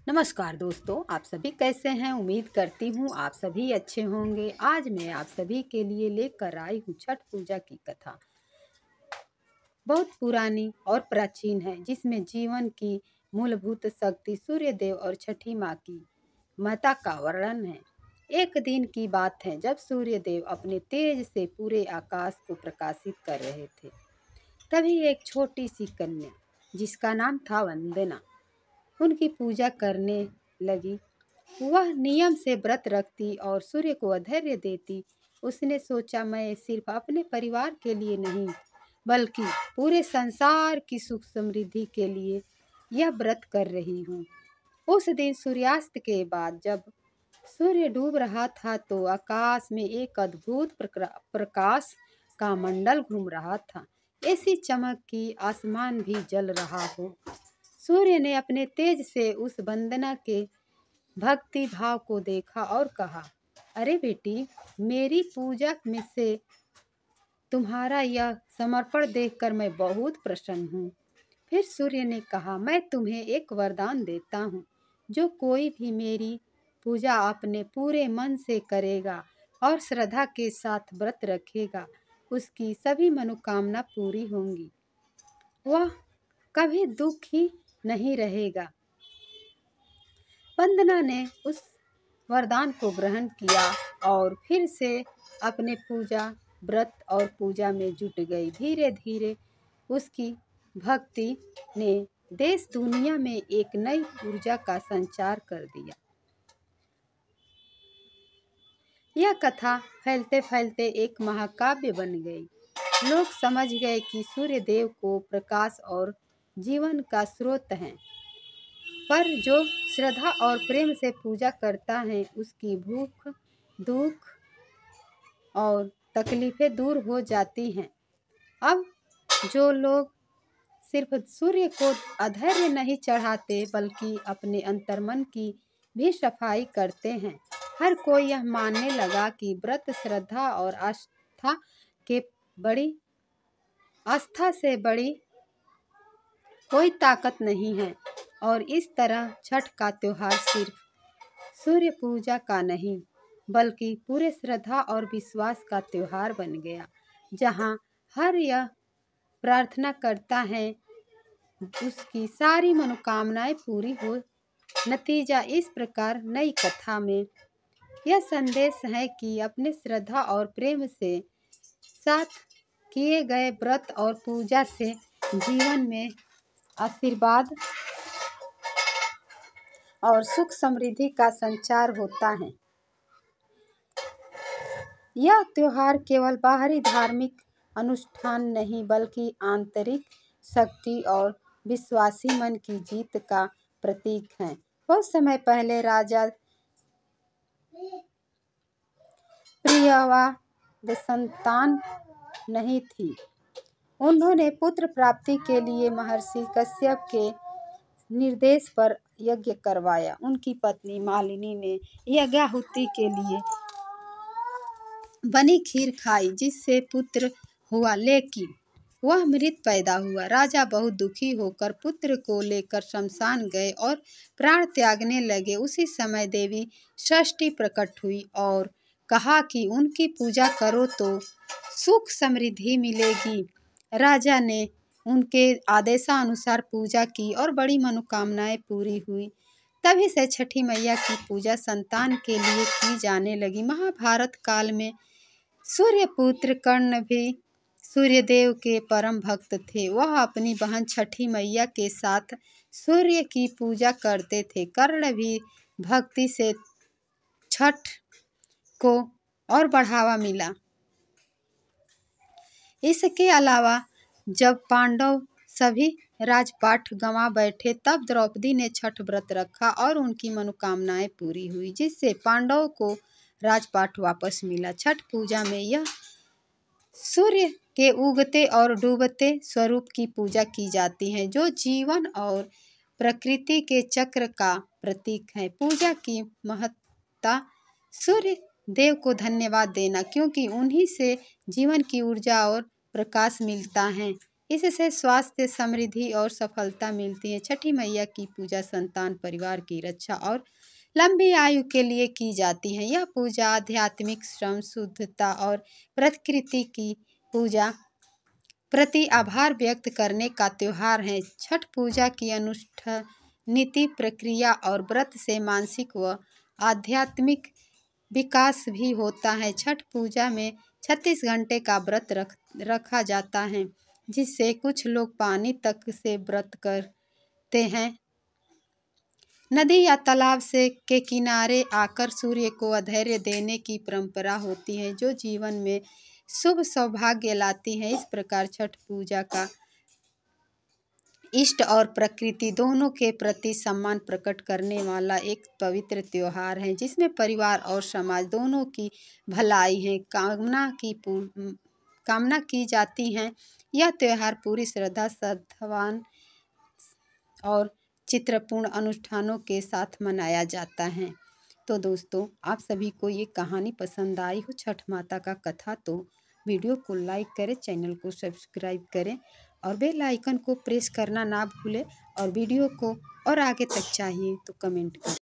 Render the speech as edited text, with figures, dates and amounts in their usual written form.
नमस्कार दोस्तों, आप सभी कैसे हैं। उम्मीद करती हूँ आप सभी अच्छे होंगे। आज मैं आप सभी के लिए लेकर आई हूँ छठ पूजा की कथा। बहुत पुरानी और प्राचीन है, जिसमें जीवन की मूलभूत शक्ति सूर्य देव और छठी माँ की माता का वर्णन है। एक दिन की बात है जब सूर्य देव अपने तेज से पूरे आकाश को प्रकाशित कर रहे थे। तभी एक छोटी सी कन्या, जिसका नाम था वंदना, उनकी पूजा करने लगी। वह नियम से व्रत रखती और सूर्य को धैर्य देती। उसने सोचा, मैं सिर्फ अपने परिवार के लिए नहीं, बल्कि पूरे संसार की सुख समृद्धि के लिए यह व्रत कर रही हूँ। उस दिन सूर्यास्त के बाद जब सूर्य डूब रहा था, तो आकाश में एक अद्भुत प्रकाश का मंडल घूम रहा था। ऐसी चमक कि आसमान भी जल रहा हो। सूर्य ने अपने तेज से उस वंदना के भक्ति भाव को देखा और कहा, अरे बेटी, मेरी पूजा में से तुम्हारा यह समर्पण देखकर मैं बहुत प्रसन्न हूँ। फिर सूर्य ने कहा, मैं तुम्हें एक वरदान देता हूँ। जो कोई भी मेरी पूजा अपने पूरे मन से करेगा और श्रद्धा के साथ व्रत रखेगा, उसकी सभी मनोकामना पूरी होंगी। वह कभी दुखी नहीं रहेगा। वंदना ने उस वरदान को ग्रहण किया और फिर से अपने व्रत और पूजा में जुट गई। धीरे धीरे उसकी भक्ति ने देश दुनिया में एक नई ऊर्जा का संचार कर दिया। यह कथा फैलते फैलते एक महाकाव्य बन गई। लोग समझ गए कि सूर्य देव को प्रकाश और जीवन का स्रोत है, पर जो श्रद्धा और प्रेम से पूजा करता है, उसकी भूख, दुख और तकलीफें दूर हो जाती हैं। अब जो लोग सिर्फ सूर्य को अधैर्य नहीं चढ़ाते, बल्कि अपने अंतर्मन की भी सफाई करते हैं। हर कोई यह मानने लगा कि व्रत, श्रद्धा और आस्था से बड़ी कोई ताकत नहीं है। और इस तरह छठ का त्योहार सिर्फ सूर्य पूजा का नहीं, बल्कि पूरे श्रद्धा और विश्वास का त्योहार बन गया, जहां हर यह प्रार्थना करता है उसकी सारी मनोकामनाएं पूरी हो। नतीजा इस प्रकार नई कथा में यह संदेश है कि अपने श्रद्धा और प्रेम से साथ किए गए व्रत और पूजा से जीवन में आशीर्वाद और सुख समृद्धि का संचार होता है। यह त्योहार केवल बाहरी धार्मिक अनुष्ठान नहीं, बल्कि आंतरिक शक्ति और विश्वासी मन की जीत का प्रतीक है। बहुत समय पहले राजा प्रियव्रत संतान नहीं थी। उन्होंने पुत्र प्राप्ति के लिए महर्षि कश्यप के निर्देश पर यज्ञ करवाया। उनकी पत्नी मालिनी ने यज्ञाहुति के लिए बनी खीर खाई, जिससे पुत्र हुआ, लेकिन वह मृत पैदा हुआ। राजा बहुत दुखी होकर पुत्र को लेकर शमशान गए और प्राण त्यागने लगे। उसी समय देवी षष्ठी प्रकट हुई और कहा कि उनकी पूजा करो तो सुख समृद्धि मिलेगी। राजा ने उनके आदेशानुसार पूजा की और बड़ी मनोकामनाएं पूरी हुई। तभी से छठी मैया की पूजा संतान के लिए की जाने लगी। महाभारत काल में सूर्यपुत्र कर्ण भी सूर्यदेव के परम भक्त थे। वह अपनी बहन छठी मैया के साथ सूर्य की पूजा करते थे। कर्ण भी भक्ति से छठ को और बढ़ावा मिला। इसके अलावा जब पांडव सभी राजपाट गंवा बैठे, तब द्रौपदी ने छठ व्रत रखा और उनकी मनोकामनाएं पूरी हुई, जिससे पांडवों को राजपाट वापस मिला। छठ पूजा में यह सूर्य के उगते और डूबते स्वरूप की पूजा की जाती है, जो जीवन और प्रकृति के चक्र का प्रतीक है। पूजा की महत्ता सूर्य देव को धन्यवाद देना, क्योंकि उन्हीं से जीवन की ऊर्जा और प्रकाश मिलता है। इससे स्वास्थ्य, समृद्धि और सफलता मिलती है। छठी मैया की पूजा संतान, परिवार की रक्षा और लंबी आयु के लिए की जाती है। यह पूजा आध्यात्मिक श्रम, शुद्धता और प्रकृति की पूजा प्रति आभार व्यक्त करने का त्योहार है। छठ पूजा की अनुष्ठान नीति, प्रक्रिया और व्रत से मानसिक व आध्यात्मिक विकास भी होता है। छठ पूजा में 36 घंटे का व्रत रखा जाता है, जिससे कुछ लोग पानी तक से व्रत करते हैं। नदी या तालाब के किनारे आकर सूर्य को अर्घ्य देने की परंपरा होती है, जो जीवन में शुभ सौभाग्य लाती है। इस प्रकार छठ पूजा का इष्ट और प्रकृति दोनों के प्रति सम्मान प्रकट करने वाला एक पवित्र त्योहार है, जिसमें परिवार और समाज दोनों की भलाई है कामना की जाती है। यह त्योहार पूरी श्रद्धा, सद्भाव और चित्रपूर्ण अनुष्ठानों के साथ मनाया जाता है। तो दोस्तों, आप सभी को ये कहानी पसंद आई हो, छठ माता का कथा, तो वीडियो को लाइक करें, चैनल को सब्सक्राइब करें और बेल आइकन को प्रेस करना ना भूलें। और वीडियो को और आगे तक चाहिए तो कमेंट करें।